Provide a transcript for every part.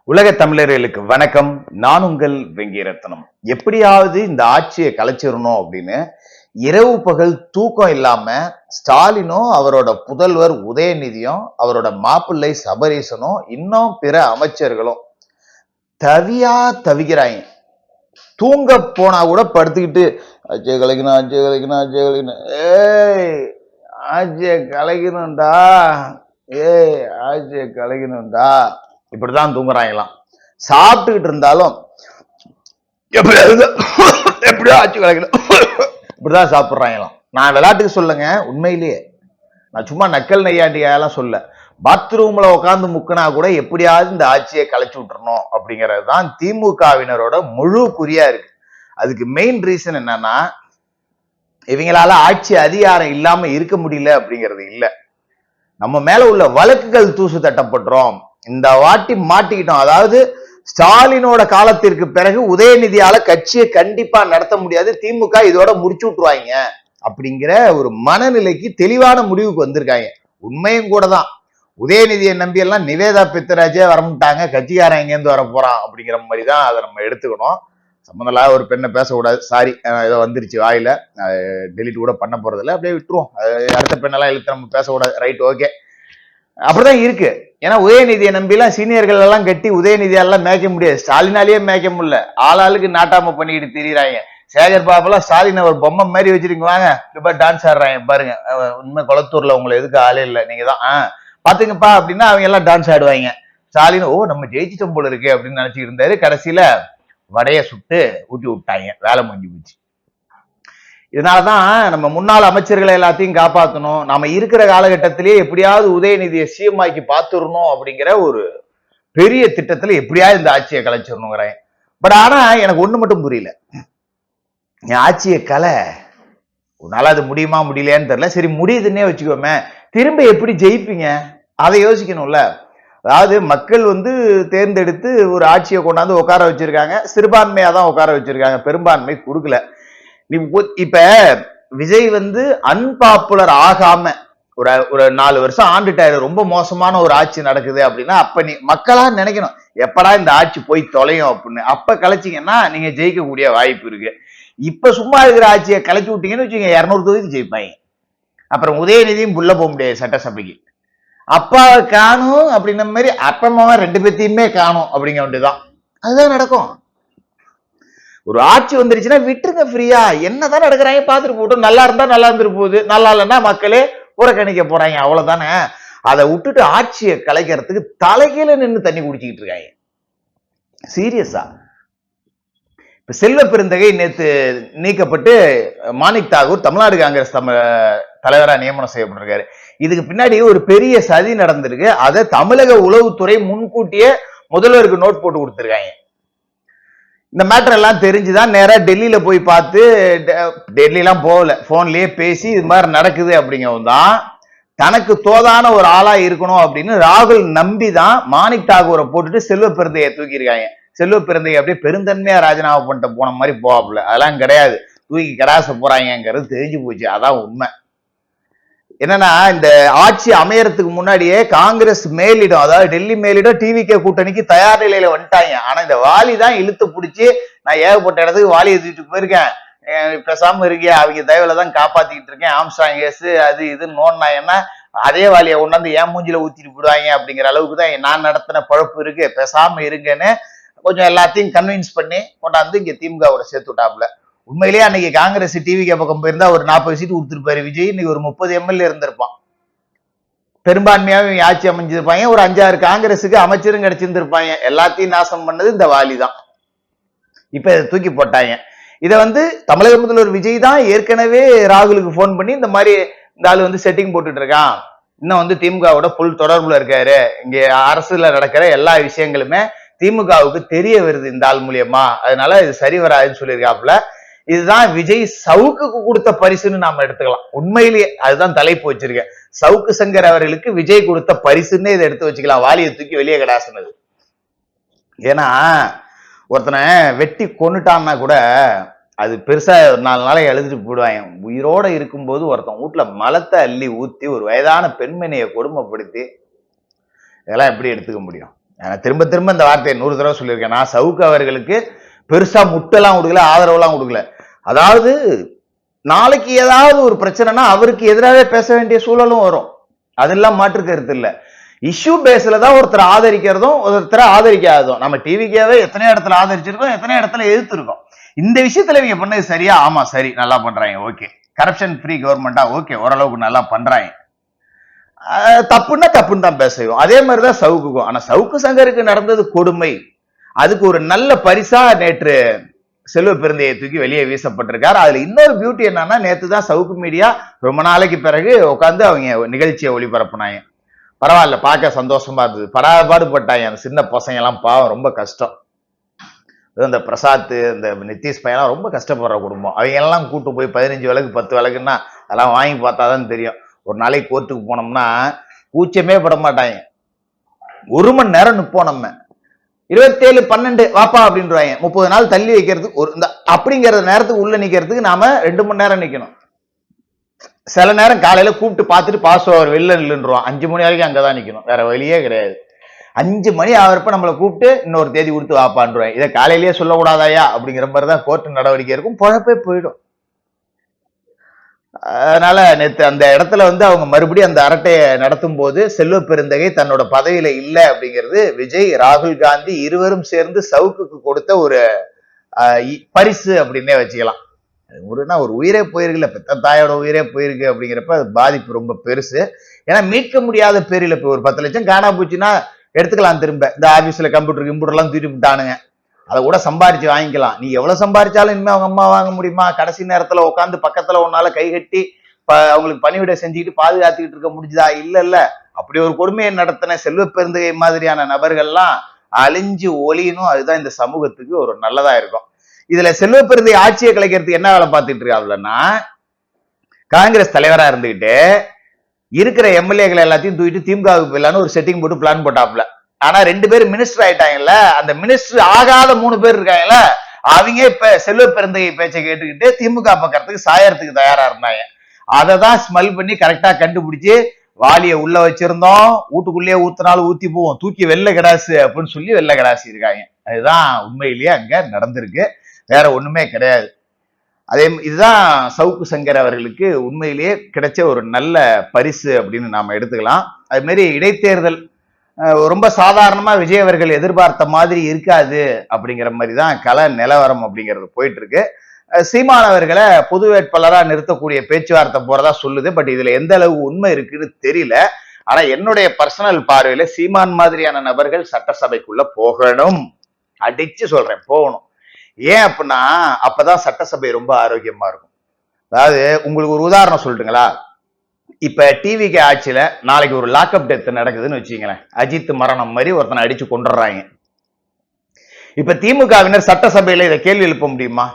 உலக தமிழர்களுக்கு வணக்கம். நான் உங்கள் வெங்கிரத்னம். எப்படியாவது இந்த ஆட்சியை கலைச்சிடணும் அப்படின்னு இரவு பகல் தூக்கம் இல்லாம ஸ்டாலினும் அவரோட புதல்வர் உதயநிதியும் அவரோட மாப்பிள்ளை சபரீசனும் இன்னும் பிற அமைச்சர்களும் தவியா தவிக்கிறாங்க. தூங்க போனா கூட படுத்துக்கிட்டு ஆட்சியை கலைக்கணும், ஆட்சியை கலைக்கணும், ஆட்சியை கலைக்கணும், ஆட்சியை கலைக்கணும்டா, ஆட்சியை கலைக்கணும்டா, இப்படிதான் தூங்குறாங்களாம். சாப்பிட்டுக்கிட்டு இருந்தாலும் எப்படியோ ஆட்சி கலைக்கணும் இப்படிதான் சாப்பிடுறாங்களாம். நான் விளையாட்டுக்கு சொல்லுங்க, உண்மையிலேயே நான் சும்மா நக்கல் நையாண்டியெல்லாம் சொல்ல. பாத்ரூம்ல உட்காந்து முக்கினா கூட எப்படியாவது இந்த ஆட்சியை கலைச்சு விட்டுறணும் அப்படிங்கிறது தான் திமுகவினரோட முழு குறியா இருக்கு. அதுக்கு மெயின் ரீசன் என்னன்னா, இவங்களால ஆட்சி அதிகாரம் இல்லாம இருக்க முடியல அப்படிங்கிறது இல்ல, நம்ம மேல உள்ள வழக்குகள் தூசு தட்டப்படுறோம். இந்த வாட்டி மாட்டிக்கிட்டோம். அதாவது ஸ்டாலினோட காலத்திற்கு பிறகு உதயநிதியால கட்சியை கண்டிப்பா நடத்த முடியாது, திமுக இதோட முடிச்சு விட்டுருவாங்க அப்படிங்கிற ஒரு மனநிலைக்கு தெளிவான முடிவுக்கு வந்திருக்காங்க. உண்மையும் கூட தான். உதயநிதியை நம்பி எல்லாம் நிவேதா பித்தராஜே வரமுட்டாங்க, கட்சிக்காரன் எங்கேருந்து வர போறான் அப்படிங்கிற மாதிரி தான் அதை நம்ம எடுத்துக்கணும். சம்மந்தலா ஒரு பெண்ணை பேசக்கூடாது, சாரி, ஏதோ வந்துருச்சு வாயில, டெலிட் கூட பண்ண போறதில்ல, அப்படியே விட்டுருவோம். அடுத்த பெண்ணெல்லாம் இழுத்து நம்ம பேசக்கூடாது, ரைட், ஓகே. அப்படிதான் இருக்கு. ஏன்னா உதயநிதியை நம்பிலாம் சீனியர்கள் எல்லாம் கட்டி உதயநிதியெல்லாம் மேய்க்க முடியாது, ஸ்டாலினாலேயே மேய்க்க முடியல. ஆளாளுக்கு நாட்டாம பண்ணிக்கிட்டு திரியிறாங்க. சேகர் பாபெல்லாம் ஸ்டாலின் ஒரு பொம்மை மாதிரி வச்சிருக்கீங்க, வாங்க இப்ப டான்ஸ் ஆடுறாங்க பாருங்க. உண்மை குளத்தூர்ல உங்களை எதுக்கு ஆளே இல்லை, நீங்க தான் பாத்துங்கப்பா அப்படின்னா அவங்க எல்லாம் டான்ஸ் ஆடுவாங்க. ஸ்டாலின் ஓ நம்ம ஜெயிச்சிட்டோம் போல இருக்கு அப்படின்னு நினைச்சிட்டு இருந்தாரு. கடைசியில வடைய சுட்டு ஊட்டி விட்டாங்க, வேலை முடிஞ்சு போச்சு. இதனாலதான் நம்ம முன்னாள் அமைச்சர்களை எல்லாத்தையும் காப்பாற்றணும். நாம இருக்கிற காலகட்டத்திலேயே எப்படியாவது உதயநிதியை சிஎம்ஆக்கி பார்த்துடணும் அப்படிங்கிற ஒரு பெரிய திட்டத்துல எப்படியாவது இந்த ஆட்சியை கலைச்சிடணுங்கிறேன். பட் ஆனா எனக்கு ஒண்ணு மட்டும் புரியல, என் ஆட்சியை கலை உன்னால அது முடியுமா முடியலையான்னு தெரியல. சரி முடியுதுன்னே வச்சுக்கோமே, திரும்ப எப்படி ஜெயிப்பீங்க அதை யோசிக்கணும்ல. அதாவது மக்கள் தேர்ந்தெடுத்து ஒரு ஆட்சியை கொண்டாந்து உட்கார வச்சிருக்காங்க, சிறுபான்மையா தான் உட்கார வச்சிருக்காங்க, பெரும்பான்மை கொடுக்கல. இப்ப விஜய் அன்பாப்புலர் ஆகாம ஒரு 4 வருஷம் ஆண்டுட்டாரு, ரொம்ப மோசமான ஒரு ஆட்சி நடக்குது அப்படின்னா அப்ப நீ மக்களா நினைக்கணும் எப்படா இந்த ஆட்சி போய் தொலையும் அப்படின்னு. அப்ப கலைச்சிங்கன்னா நீங்க ஜெயிக்கக்கூடிய வாய்ப்பு இருக்கு. இப்ப சும்மா இருக்கிற ஆட்சியை கலைச்சு விட்டீங்கன்னு வச்சுக்கோங்க, 200 தொகுதி ஜெயிப்பாங்க. அப்புறம் உதயநிதியும் புள்ள போக முடியாது சட்டசபைக்கு. அப்பாவை காணும் அப்படின்ன மாதிரி அப்பமாவா 2 பேத்தையுமே காணும் அப்படிங்க வேண்டியதுதான். அதுதான் நடக்கும். ஒரு ஆட்சி வந்துருச்சுன்னா விட்டுருங்க ஃப்ரீயா, என்னதான் நடக்கிறாங்க பார்த்துட்டு போட்டோம். நல்லா இருந்தா நல்லா இருந்துட்டு போகுது, நல்லா இல்லைன்னா மக்களே புறக்கணிக்க போறாங்க, அவ்வளவுதானே. அதை விட்டுட்டு ஆட்சியை கலைக்கிறதுக்கு தலைகீழ நின்று தண்ணி குடிச்சுக்கிட்டு இருக்காங்க. சீரியஸா. இப்ப செல்வ பெருந்தகை நேத்து நீக்கப்பட்டு மாணிக் தாகூர் தமிழ்நாடு காங்கிரஸ் தலைவரா நியமனம் செய்யப்பட்டிருக்காரு. இதுக்கு பின்னாடி ஒரு பெரிய சதி நடந்திருக்கு. அதை தமிழக உளவுத்துறை முன்கூட்டியே முதல்வருக்கு நோட் போட்டு கொடுத்திருக்காங்க. இந்த மேட்டர் எல்லாம் தெரிஞ்சுதான் நேரா டெல்லியில போய் பார்த்து, டெல்லிலாம் போகல, போன்லயே பேசி இது மாதிரி நடக்குது அப்படிங்கவும் தான் தனக்கு தோதான ஒரு ஆளா இருக்கணும் அப்படின்னு ராகுல் நம்பிதான் மாணிக் தாகூரை போட்டுட்டு செல்வ பெருந்தையை தூக்கியிருக்காங்க. செல்வ பெருந்தையை அப்படியே பெருந்தன்மையா ராஜினாமா பண்ணிட்டு போன மாதிரி போவாப்புல, அதெல்லாம் கிடையாது, தூக்கி கடாச போறாங்கிறது தெரிஞ்சு போச்சு. அதான் உண்மை. என்னன்னா, இந்த ஆட்சி அமையறதுக்கு முன்னாடியே காங்கிரஸ் மேலிடம், அதாவது டெல்லி மேலிடம் டிவிகே கூட்டணிக்கு தயார் நிலையில வந்துட்டாங்க. ஆனா இந்த வாலி தான் இழுத்து பிடிச்சி, நான் ஏகப்பட்ட இடத்துக்கு வாலியை தூக்கிட்டு போயிருக்கேன், பேசாம இருக்கேன், அவங்க தயவுல தான் காப்பாத்திக்கிட்டு இருக்கேன், ஆம்ஸ்டாங் கேஸ் அது இதுன்னு நோண்டாங்கன்னா அதே வாலியை கொண்டாந்து ஏன் மூஞ்சில ஊத்திட்டு போடுவாங்க அப்படிங்கிற அளவுக்கு தான் நான் நடத்தின பழப்பு இருக்கு, பேசாம இருங்கன்னு கொஞ்சம் எல்லாத்தையும் கன்வின்ஸ் பண்ணி கொண்டாந்து இங்க திமுகவோட சேர்த்து விட்டாப்புல. உண்மையிலேயே அன்னைக்கு காங்கிரஸ் டிவிக்கு பக்கம் போயிருந்தா ஒரு 40 சீட்டு கொடுத்துருப்பாரு விஜய், இன்னைக்கு ஒரு 30 எம்எல்ஏ இருந்திருப்பான், பெரும்பான்மையாவே ஆட்சி அமைஞ்சிருப்பாங்க, ஒரு 5-6 காங்கிரஸுக்கு அமைச்சரும் கிடைச்சிருந்திருப்பாங்க. எல்லாத்தையும் நாசம் பண்ணது இந்த வாலி தான். இப்ப இதை தூக்கி போட்டாங்க. இதை தமிழக முதல்வர் விஜய் தான் ஏற்கனவே ராகுலுக்கு போன் பண்ணி இந்த மாதிரி இந்த ஆளு செட்டிங் போட்டுட்டு இருக்கான், இன்னும் திமுகவோட புல் தொடர்புல இருக்காரு, இங்க அரசுல நடக்கிற எல்லா விஷயங்களுமே திமுகவுக்கு தெரிய வருது இந்த ஆள் மூலியமா, அதனால இது சரி வராதுன்னு சொல்லியிருக்காப்புல. இதுதான் விஜய் சவுக்கு கொடுத்த பரிசுன்னு நாம எடுத்துக்கலாம். உண்மையிலேயே அதுதான் தலைப்பு வச்சிருக்கேன், சவுக்கு சங்கர் அவர்களுக்கு விஜய் கொடுத்த பரிசுன்னு இதை எடுத்து வச்சுக்கலாம், வாலியை தூக்கி வெளியே கடாசுனது. ஏன்னா ஒருத்தனை வெட்டி கொண்டுட்டான்னா கூட அது பெருசா 4 நாளை எழுதிட்டு போயிடுவாங்க. உயிரோட இருக்கும்போது ஒருத்தன் வீட்டுல மலத்தை அள்ளி ஊத்தி ஒரு வயதான பெண்மணியை கொடுமைப்படுத்தி இதெல்லாம் எப்படி எடுத்துக்க முடியும்? நான் திரும்ப திரும்ப இந்த வார்த்தையை 100 தடவை சொல்லியிருக்கேன். நான் சவுக்கு அவர்களுக்கு பெருசா முட்டெல்லாம் கொடுக்கல, ஆதரவுலாம் கொடுக்கல. அதாவது நாளைக்கு ஏதாவது ஒரு பிரச்சனைனா அவருக்கு எதிராகவே பேச வேண்டிய சூழலும் வரும். அதெல்லாம் மாற்று கருத்து இல்ல. இஷ்யூ பேஸ்ல தான் ஒருத்தர் ஆதரிக்கிறதும் ஒருத்தரை ஆதரிக்காததும். நம்ம டிவிக்காவே எத்தனை இடத்துல ஆதரிச்சிருக்கோம், எத்தனை இடத்துல எதிர்த்திருக்கோம். இந்த விஷயத்துல இவங்க பண்ணது சரியா? ஆமா சரி, நல்லா பண்றாங்க, ஓகே. கரப்ஷன் ஃப்ரீ கவர்மெண்டா, ஓகே, ஓரளவுக்கு நல்லா பண்றாங்க. தப்புன்னா தப்புன்னு தான் பேசுவோம். அதே மாதிரிதான் சவுக்குக்கும். ஆனா சவுக்கு சங்கருக்கு நடந்தது கொடுமை. அதுக்கு ஒரு நல்ல பரிசா நேற்று செல்வ பெருந்தையை தூக்கி வெளியே வீசப்பட்டிருக்காரு. அதுல இன்னொரு பியூட்டி என்னன்னா, நேத்து தான் சவுக்கு மீடியா ரொம்ப நாளைக்கு பிறகு உட்காந்து அவங்க நிகழ்ச்சியை ஒளிபரப்புனாங்க. பரவாயில்ல, பார்க்க சந்தோஷமா இருந்தது. பாடுபட்டாங்க அந்த சின்ன பசங்க எல்லாம், பாவம், ரொம்ப கஷ்டம். இந்த பிரசாத், இந்த நிதிஷ் பையன் ரொம்ப கஷ்டப்படுற குடும்பம். அவங்க எல்லாம் கூட்டு போய் 15 விளக்கு 10 விளக்குன்னா அதெல்லாம் வாங்கி பார்த்தாதான் தெரியும். ஒரு நாளைக்கு கோர்ட்டுக்கு போனோம்னா கூச்சமே பட மாட்டாங்க. 1 மணி நேரம் நிப்போம். நம்ம 27-12 வாப்பா அப்படின்றாங்க. 30 நாள் தள்ளி வைக்கிறதுக்கு ஒரு அப்படிங்கிற நேரத்துக்கு உள்ள நிக்கிறதுக்கு நாம 2 மணி நேரம் நிக்கணும். சில நேரம் காலையில கூப்பிட்டு பார்த்துட்டு பாஸ் ஓவர் வெளில நில்லுன்றோம். 5 மணி வரைக்கும் அங்கதான் நிக்கணும், வேற வழியே கிடையாது. 5 மணி ஆகிறப்ப நம்மளை கூப்பிட்டு இன்னொரு தேதி கொடுத்து வாப்பான்றாங்க. இதை காலையிலேயே சொல்லக்கூடாதாயா அப்படிங்கிற மாதிரிதான் கோர்ட்டு நடவடிக்கை இருக்கும். பொழப்பே போயிடும். அதனால நேத்து அந்த இடத்துல அவங்க மறுபடியும் அந்த அரட்டையை நடத்தும் போது செல்வ பெருந்தகை தன்னோட பதவியில இல்ல அப்படிங்கிறது விஜய், ராகுல் காந்தி இருவரும் சேர்ந்து சவுக்குக்கு கொடுத்த ஒரு பரிசு அப்படின்னே வச்சுக்கலாம். ஒரு உயிரே போயிருக்குல்ல, பெத்த தாயோட உயிரே போயிருக்கு அப்படிங்கிறப்ப அது பாதிப்பு ரொம்ப பெருசு. ஏன்னா மீட்க முடியாத பேரில் இப்ப ஒரு 10 லட்சம் காணா போச்சுன்னா எடுத்துக்கலாம் திரும்ப. இந்த ஆபீஸ்ல கம்ப்யூட்டர் எல்லாம் தூக்கி விட்டானுங்க, அதை கூட சம்பாரிச்சு வாங்கிக்கலாம். நீ எவ்வளவு சம்பாரிச்சாலும் இனிமே அவங்க அம்மா வாங்க முடியுமா? கடைசி நேரத்துல உட்காந்து பக்கத்துல உன்னால கை கட்டி அவங்களுக்கு பணிவிடை செஞ்சுக்கிட்டு பாதுகாத்துக்கிட்டு இருக்க முடிஞ்சுதா? இல்ல. அப்படி ஒரு கொடுமையை நடத்தின செல்வ பெருந்தகை மாதிரியான நபர்கள்லாம் அழிஞ்சு ஒளியணும். அதுதான் இந்த சமூகத்துக்கு ஒரு நல்லதா இருக்கும். இதுல செல்வ பெருந்தகை ஆட்சியை கலைக்கிறதுக்கு என்ன வேலை பார்த்துட்டு இருக்காருன்னா, காங்கிரஸ் தலைவரா இருந்துகிட்டு இருக்கிற எம்எல்ஏக்கள் எல்லாத்தையும் தூக்கிட்டு திமுகவுக்கு போயிடலான்னு ஒரு செட்டிங் போட்டு பிளான் போட்டாப்ல. ஆனா 2 பேர் மினிஸ்டர் ஆயிட்டாங்கல்ல, அந்த மினிஸ்டர் ஆகாத 3 பேர் இருக்காங்கல்ல, அவங்க இப்ப செல்வ பெருந்தகை பேச்சை கேட்டுக்கிட்டு திமுக பக்கத்துக்கு சாயறதுக்கு தயாரா இருந்தாங்க. அதை தான் ஸ்மெல் பண்ணி கரெக்டா கண்டுபிடிச்சு வாலிய உள்ள வச்சிருந்தோம், வீட்டுக்குள்ளேயே ஊத்தினாலும் ஊத்தி போவோம், தூக்கி வெள்ள கிடாசு அப்படின்னு சொல்லி வெள்ள கிடாசி இருக்காங்க. அதுதான் உண்மையிலேயே அங்க நடந்திருக்கு, வேற ஒண்ணுமே கிடையாது. இதுதான் சவுக்கு சங்கர் அவர்களுக்கு உண்மையிலேயே கிடைச்ச ஒரு நல்ல பரிசு அப்படின்னு நாம எடுத்துக்கலாம். அது மாதிரி இடைத்தேர்தல் ரொம்ப சாதாரணமா விஜய் அவர்கள் எதிர்பார்த்த மாதிரி இருக்காது அப்படிங்கிற மாதிரி தான் கள நிலவரம் அப்படிங்கிறது போயிட்டு இருக்கு. சீமான் அவர்களை பொது வேட்பாளரா நிறுத்தக்கூடிய பேச்சுவார்த்தை போறதா சொல்லுது. பட் இதுல எந்த அளவு உண்மை இருக்குன்னு தெரியல. ஆனா என்னுடைய பர்சனல் பார்வையில சீமான் மாதிரியான நபர்கள் சட்டசபைக்குள்ள போகணும், அடிச்சு சொல்றேன், போகணும். ஏன் அப்படின்னா அப்பதான் சட்டசபை ரொம்ப ஆரோக்கியமா இருக்கும். அதாவது உங்களுக்கு ஒரு உதாரணம் சொல்லட்டுங்களா? இப்ப டிவிக்கு ஆட்சியில நாளைக்கு ஒரு லாக்அப் டெத் நடக்குதுன்னு வச்சுங்களேன், அஜித் மரணம் மாதிரி ஒருத்தனை அடிச்சு கொண்டுறாங்க. இப்ப திமுகவினர் சட்டசபையில இதை கேள்வி எழுப்ப முடியுமா?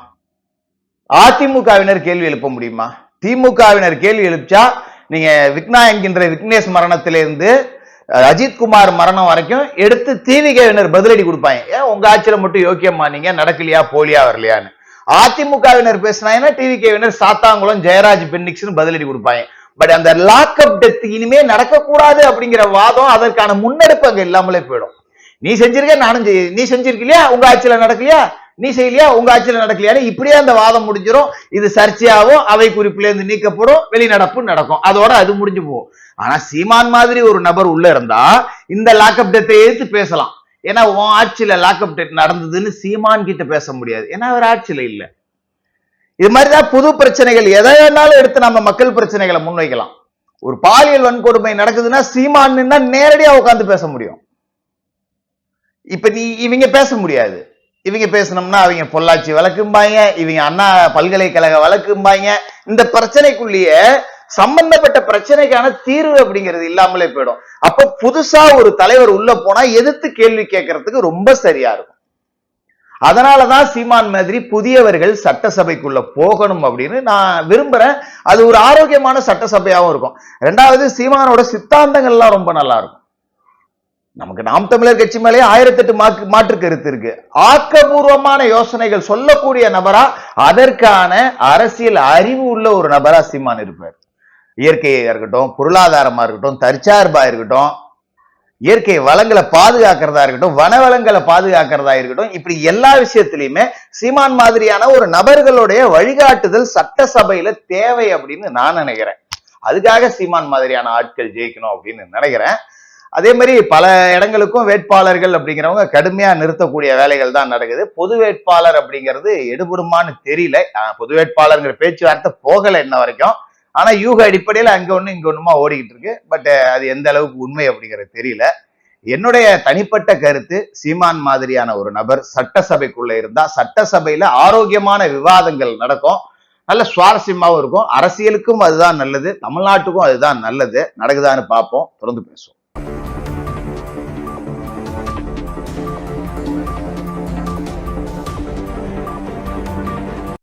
அதிமுகவினர் கேள்வி எழுப்ப முடியுமா? திமுகவினர் கேள்வி எழுப்பிச்சா நீங்க விக்னா என்கின்ற விக்னேஷ் மரணத்திலிருந்து அஜித்குமார் மரணம் வரைக்கும் எடுத்து திமுகவினர் பதிலடி கொடுப்பாங்க. ஏன் உங்க ஆட்சியில மட்டும் யோக்கியமா நீங்க நடக்கலையா, போலியா, வரலையான்னு. அதிமுகவினர் பேசினாங்கன்னா டிவிகேவினர் சாத்தாங்குளம் ஜெயராஜ் பென்னிக்ஸ் பதிலடி கொடுப்பாங்க. பட் அந்த லாக்அப் டெத் இனிமே நடக்கக்கூடாது அப்படிங்கிற வாதம், அதற்கான முன்னெடுப்பு அங்க இல்லாமலே போயிடும். நீ செஞ்சிருக்க, நானும் நீ செஞ்சிருக்கலையா, உங்க ஆட்சியில நடக்கலையா, நீ செய்யலையா, உங்க ஆட்சியில நடக்கலையா, இப்படியே அந்த வாதம் முடிஞ்சிடும். இது சர்ச்சையாவும் அவை குறிப்பில இருந்து நீக்கப்படும், வெளிநடப்பு நடக்கும், அதோட அது முடிஞ்சு போகும். ஆனா சீமான் மாதிரி ஒரு நபர் உள்ள இருந்தா இந்த லாக்அப் டெத்தை எடுத்து பேசலாம். ஏன்னா உன் ஆட்சியில லாக்அப் டெத் நடந்ததுன்னு சீமான் கிட்ட பேச முடியாது, ஏன்னா அவர் ஆட்சியில இல்ல. இது மாதிரிதான் புது பிரச்சனைகள் எதை வேணாலும் எடுத்து நம்ம மக்கள் பிரச்சனைகளை முன்வைக்கலாம். ஒரு பாலியல் வன்கொடுமை நடக்குதுன்னா சீமான் நேரடியா உட்காந்து பேச முடியும். இப்ப இவங்க பேச முடியாது. இவங்க பேசணும்னா அவங்க பொள்ளாச்சி வழக்கும்பாங்க, இவங்க அண்ணா பல்கலைக்கழக வழக்கும்பாங்க. இந்த பிரச்சனைக்குள்ளேயே சம்பந்தப்பட்ட பிரச்சனைக்கான தீர்வு அப்படிங்கிறது இல்லாமலே போயிடும். அப்ப புதுசா ஒரு தலைவர் உள்ள போனா எதிர்த்து கேள்வி கேட்கறதுக்கு ரொம்ப சரியா இருக்கும். அதனாலதான் சீமான் மாதிரி புதியவர்கள் சட்டசபைக்குள்ள போகணும் அப்படின்னு நான் விரும்புறேன். அது ஒரு ஆரோக்கியமான சட்டசபையாவும் இருக்கும். 2வது, சீமானோட சித்தாந்தங்கள்லாம் ரொம்ப நல்லா இருக்கும். நமக்கு நாம் தமிழர் கட்சி மேலேயே 1008 மாற்று கருத்து இருக்கு. ஆக்கபூர்வமான யோசனைகள் சொல்லக்கூடிய நபரா, அதற்கான அரசியல் அறிவு உள்ள ஒரு நபரா சீமான் இருப்பார். இயற்கையா இருக்கட்டும், பொருளாதாரமா இருக்கட்டும், தற்சார்பா இருக்கட்டும், இயற்கை வளங்களை பாதுகாக்கிறதா இருக்கட்டும், வனவளங்களை பாதுகாக்கிறதா இருக்கட்டும், இப்படி எல்லா விஷயத்திலையுமே சீமான் மாதிரியான ஒரு நபர்களுடைய வழிகாட்டுதல் சட்டசபையில தேவை அப்படின்னு நான் நினைக்கிறேன். அதுக்காக சீமான் மாதிரியான ஆட்கள் ஜெயிக்கணும் அப்படின்னு நினைக்கிறேன். அதே மாதிரி பல இடங்களுக்கும் வேட்பாளர்கள் அப்படிங்கிறவங்க கடுமையா நிறுத்தக்கூடிய வேலைகள் தான் நடக்குது. பொது வேட்பாளர் அப்படிங்கிறது எடுபடுமான்னு தெரியல. பொது வேட்பாளர்ங்கிற பேச்சுவார்த்தை போகல இன்ன வரைக்கும். ஆனா யூக அடிப்படையில அங்க ஒண்ணு இங்க ஒண்ணுமா ஓடிக்கிட்டு இருக்கு. பட் அது எந்த அளவுக்கு உண்மை அப்படிங்கிறது தெரியல. என்னுடைய தனிப்பட்ட கருத்து, சீமான் மாதிரியான ஒரு நபர் சட்டசபைக்குள்ள இருந்தா சட்டசபையில ஆரோக்கியமான விவாதங்கள் நடக்கும், நல்ல சுவாரஸ்யமாவும் இருக்கும். அரசியலுக்கும் அதுதான் நல்லது, தமிழ்நாட்டுக்கும் அதுதான் நல்லது. நடக்குதான்னு பார்ப்போம். தொடர்ந்து பேசுவோம்.